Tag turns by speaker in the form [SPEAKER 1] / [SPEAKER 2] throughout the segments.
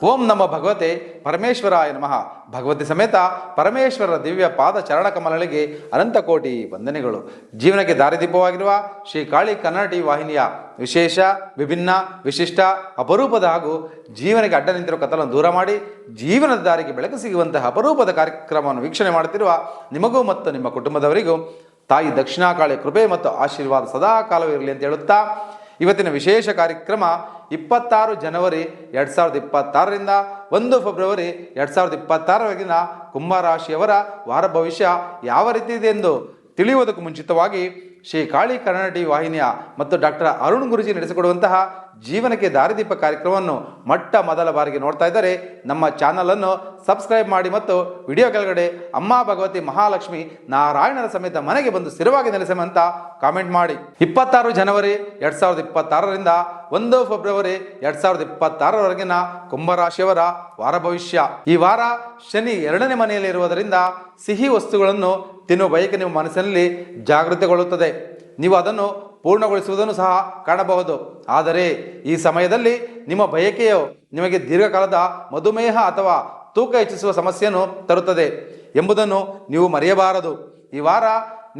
[SPEAKER 1] ಓಂ ನಮ ಭಗವತೆ ಪರಮೇಶ್ವರಾಯ ನಮಃ. ಭಗವತಿ ಸಮೇತ ಪರಮೇಶ್ವರರ ದಿವ್ಯ ಪಾದ ಚರಣ ಕಮಲಗಳಿಗೆ ಅನಂತ ಕೋಟಿ ವಂದನೆಗಳು. ಜೀವನಕ್ಕೆ ದಾರಿದೀಪವಾಗಿರುವ ಶ್ರೀ ಕಾಳಿ ಕನ್ನಡ ಟಿವಿ ವಾಹಿನಿಯ ವಿಶೇಷ, ವಿಭಿನ್ನ, ವಿಶಿಷ್ಟ, ಅಪರೂಪದ ಹಾಗೂ ಜೀವನಕ್ಕೆ ಅಡ್ಡ ನಿಂತಿರುವ ಕತ್ತಲನ್ನು ದೂರ ಮಾಡಿ ಜೀವನದ ದಾರಿಗೆ ಬೆಳಕು ಸಿಗುವಂತಹ ಅಪರೂಪದ ಕಾರ್ಯಕ್ರಮವನ್ನು ವೀಕ್ಷಣೆ ಮಾಡುತ್ತಿರುವ ನಿಮಗೂ ಮತ್ತು ನಿಮ್ಮ ಕುಟುಂಬದವರಿಗೂ ತಾಯಿ ದಕ್ಷಿಣಾಕಾಳಿ ಕೃಪೆ ಮತ್ತು ಆಶೀರ್ವಾದ ಸದಾ ಕಾಲವಿರಲಿ ಅಂತ ಹೇಳುತ್ತಾ, ಇವತ್ತಿನ ವಿಶೇಷ ಕಾರ್ಯಕ್ರಮ 26 ಜನವರಿ 2026ರಿಂದ 1 ಫೆಬ್ರವರಿ 2026ರವರೆಗಿನ ಕುಂಭರಾಶಿಯವರ ವಾರ ಭವಿಷ್ಯ ಯಾವ ರೀತಿ ಇದೆ ಎಂದು ತಿಳಿಯುವುದಕ್ಕೂ ಮುಂಚಿತವಾಗಿ ಶ್ರೀ ಕಾಳಿ ಕನ್ನಡ ಟಿವಿ ವಾಹಿನಿಯ ಮತ್ತು ಡಾಕ್ಟರ್ ಅರುಣ್ ಗುರುಜಿ ನಡೆಸಿಕೊಡುವಂತಹ ಜೀವನಕ್ಕೆ ದಾರಿದೀಪ ಕಾರ್ಯಕ್ರಮವನ್ನು ಮೊದಲ ಬಾರಿಗೆ ನೋಡ್ತಾ ಇದ್ದರೆ ನಮ್ಮ ಚಾನಲನ್ನು ಸಬ್ಸ್ಕ್ರೈಬ್ ಮಾಡಿ ಮತ್ತು ವಿಡಿಯೋ ಕೆಳಗಡೆ ಅಮ್ಮ ಭಗವತಿ ಮಹಾಲಕ್ಷ್ಮಿ ನಾರಾಯಣರ ಸಮೇತ ಮನೆಗೆ ಬಂದು ಸ್ಥಿರವಾಗಿ ನೆಲೆಸೆಂತ ಕಾಮೆಂಟ್ ಮಾಡಿ. 26 ಜನವರಿ 2026ರಿಂದ 1 ಫೆಬ್ರವರಿ 2026ರವರೆಗಿನ ಕುಂಭರಾಶಿಯವರ ವಾರ ಭವಿಷ್ಯ. ಈ ವಾರ ಶನಿ 2ನೇ ಮನೆಯಲ್ಲಿ ಇರುವುದರಿಂದ ಸಿಹಿ ವಸ್ತುಗಳನ್ನು ತಿನ್ನುವ ಬಯಕೆ ನಿಮ್ಮ ಮನಸ್ಸಿನಲ್ಲಿ ಜಾಗೃತಿಗೊಳ್ಳುತ್ತದೆ. ನೀವು ಅದನ್ನು ಪೂರ್ಣಗೊಳಿಸುವುದನ್ನು ಸಹ ಕಾಣಬಹುದು. ಆದರೆ ಈ ಸಮಯದಲ್ಲಿ ನಿಮ್ಮ ಬಯಕೆಯು ನಿಮಗೆ ದೀರ್ಘಕಾಲದ ಮಧುಮೇಹ ಅಥವಾ ತೂಕ ಹೆಚ್ಚಿಸುವ ಸಮಸ್ಯೆಯನ್ನು ತರುತ್ತದೆ ಎಂಬುದನ್ನು ನೀವು ಮರೆಯಬಾರದು. ಈ ವಾರ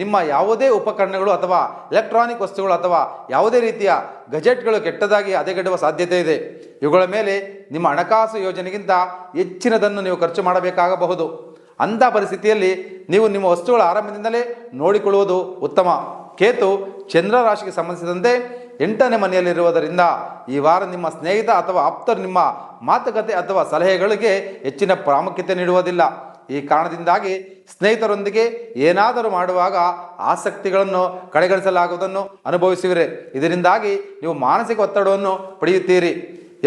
[SPEAKER 1] ನಿಮ್ಮ ಯಾವುದೇ ಉಪಕರಣಗಳು ಅಥವಾ ಎಲೆಕ್ಟ್ರಾನಿಕ್ ವಸ್ತುಗಳು ಅಥವಾ ಯಾವುದೇ ರೀತಿಯ ಗಜೆಟ್ಗಳು ಕೆಟ್ಟದಾಗಿ ಹದಗೆಡುವ ಸಾಧ್ಯತೆ ಇದೆ. ಇವುಗಳ ಮೇಲೆ ನಿಮ್ಮ ಹಣಕಾಸು ಯೋಜನೆಗಿಂತ ಹೆಚ್ಚಿನದನ್ನು ನೀವು ಖರ್ಚು ಮಾಡಬೇಕಾಗಬಹುದು. ಅಂಥ ಪರಿಸ್ಥಿತಿಯಲ್ಲಿ ನೀವು ನಿಮ್ಮ ವಸ್ತುಗಳ ಆರಂಭದಿಂದಲೇ ನೋಡಿಕೊಳ್ಳುವುದು ಉತ್ತಮ. ಕೇತು ಚಂದ್ರ ರಾಶಿಗೆ ಸಂಬಂಧಿಸಿದಂತೆ 8ನೇ ಮನೆಯಲ್ಲಿರುವುದರಿಂದ ಈ ವಾರ ನಿಮ್ಮ ಸ್ನೇಹಿತ ಅಥವಾ ಆಪ್ತರು ನಿಮ್ಮ ಮಾತುಕತೆ ಅಥವಾ ಸಲಹೆಗಳಿಗೆ ಹೆಚ್ಚಿನ ಪ್ರಾಮುಖ್ಯತೆ ನೀಡುವುದಿಲ್ಲ. ಈ ಕಾರಣದಿಂದಾಗಿ ಸ್ನೇಹಿತರೊಂದಿಗೆ ಏನಾದರೂ ಮಾಡುವಾಗ ಆಸಕ್ತಿಗಳನ್ನು ಕಡೆಗಣಿಸಲಾಗುವುದನ್ನು ಅನುಭವಿಸುವಿರಿ. ಇದರಿಂದಾಗಿ ನೀವು ಮಾನಸಿಕ ಒತ್ತಡವನ್ನು ಪಡೆಯುತ್ತೀರಿ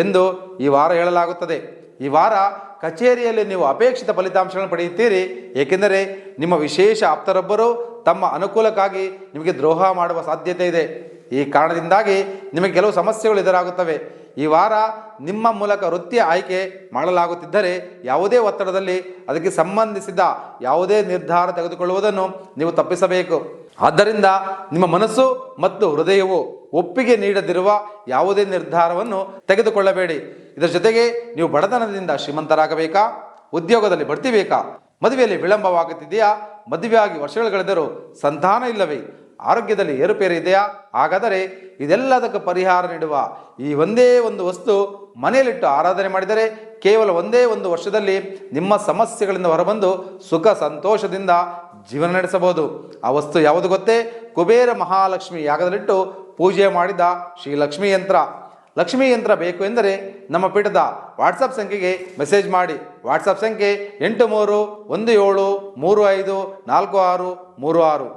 [SPEAKER 1] ಎಂದು ಈ ವಾರ ಹೇಳಲಾಗುತ್ತದೆ. ಈ ವಾರ ಕಚೇರಿಯಲ್ಲಿ ನೀವು ಅಪೇಕ್ಷಿತ ಫಲಿತಾಂಶಗಳನ್ನು ಪಡೆಯುತ್ತೀರಿ, ಏಕೆಂದರೆ ನಿಮ್ಮ ವಿಶೇಷ ಆಪ್ತರೊಬ್ಬರು ತಮ್ಮ ಅನುಕೂಲಕ್ಕಾಗಿ ನಿಮಗೆ ದ್ರೋಹ ಮಾಡುವ ಸಾಧ್ಯತೆ ಇದೆ. ಈ ಕಾರಣದಿಂದಾಗಿ ನಿಮಗೆ ಕೆಲವು ಸಮಸ್ಯೆಗಳು ಎದುರಾಗುತ್ತವೆ. ಈ ವಾರ ನಿಮ್ಮ ಮೂಲಕ ವೃತ್ತಿಯ ಆಯ್ಕೆ ಮಾಡಲಾಗುತ್ತಿದ್ದರೆ ಯಾವುದೇ ಒತ್ತಡದಲ್ಲಿ ಅದಕ್ಕೆ ಸಂಬಂಧಿಸಿದ ಯಾವುದೇ ನಿರ್ಧಾರ ತೆಗೆದುಕೊಳ್ಳುವುದನ್ನು ನೀವು ತಪ್ಪಿಸಬೇಕು. ಆದ್ದರಿಂದ ನಿಮ್ಮ ಮನಸ್ಸು ಮತ್ತು ಹೃದಯವು ಒಪ್ಪಿಗೆ ನೀಡದಿರುವ ಯಾವುದೇ ನಿರ್ಧಾರವನ್ನು ತೆಗೆದುಕೊಳ್ಳಬೇಡಿ. ಇದರ ಜೊತೆಗೆ ನೀವು ಬಡತನದಿಂದ ಶ್ರೀಮಂತರಾಗಬೇಕಾ, ಉದ್ಯೋಗದಲ್ಲಿ ಬಡ್ತಿ ಬೇಕಾ, ಮದುವೆಯಲ್ಲಿ ವಿಳಂಬವಾಗುತ್ತಿದೆಯಾ, ಮದುವೆಯಾಗಿ ವರ್ಷಗಳು ಕಳೆದರೂ ಸಂತಾನ ಇಲ್ಲವೇ, ಆರೋಗ್ಯದಲ್ಲಿ ಏರುಪೇರು ಇದೆಯಾ, ಹಾಗಾದರೆ ಇದೆಲ್ಲದಕ್ಕೆ ಪರಿಹಾರ ನೀಡುವ ಈ ಒಂದೇ ಒಂದು ವಸ್ತು ಮನೆಯಲ್ಲಿಟ್ಟು ಆರಾಧನೆ ಮಾಡಿದರೆ ಕೇವಲ ಒಂದೇ ಒಂದು ವರ್ಷದಲ್ಲಿ ನಿಮ್ಮ ಸಮಸ್ಯೆಗಳಿಂದ ಹೊರಬಂದು ಸುಖ ಸಂತೋಷದಿಂದ ಜೀವನ ನಡೆಸಬಹುದು. ಆ ವಸ್ತು ಯಾವುದು ಗೊತ್ತೇ? ಕುಬೇರ ಮಹಾಲಕ್ಷ್ಮಿ ಯಾಗದಲ್ಲಿಟ್ಟು ಪೂಜೆ ಮಾಡಿದ ಶ್ರೀ ಲಕ್ಷ್ಮೀ ಯಂತ್ರ. ಲಕ್ಷ್ಮೀ ಯಂತ್ರ ಬೇಕು ಎಂದರೆ ನಮ್ಮ ಪೀಠದ ವಾಟ್ಸಪ್ ಸಂಖ್ಯೆಗೆ ಮೆಸೇಜ್ ಮಾಡಿ. ವಾಟ್ಸಪ್ ಸಂಖ್ಯೆ 8317354636.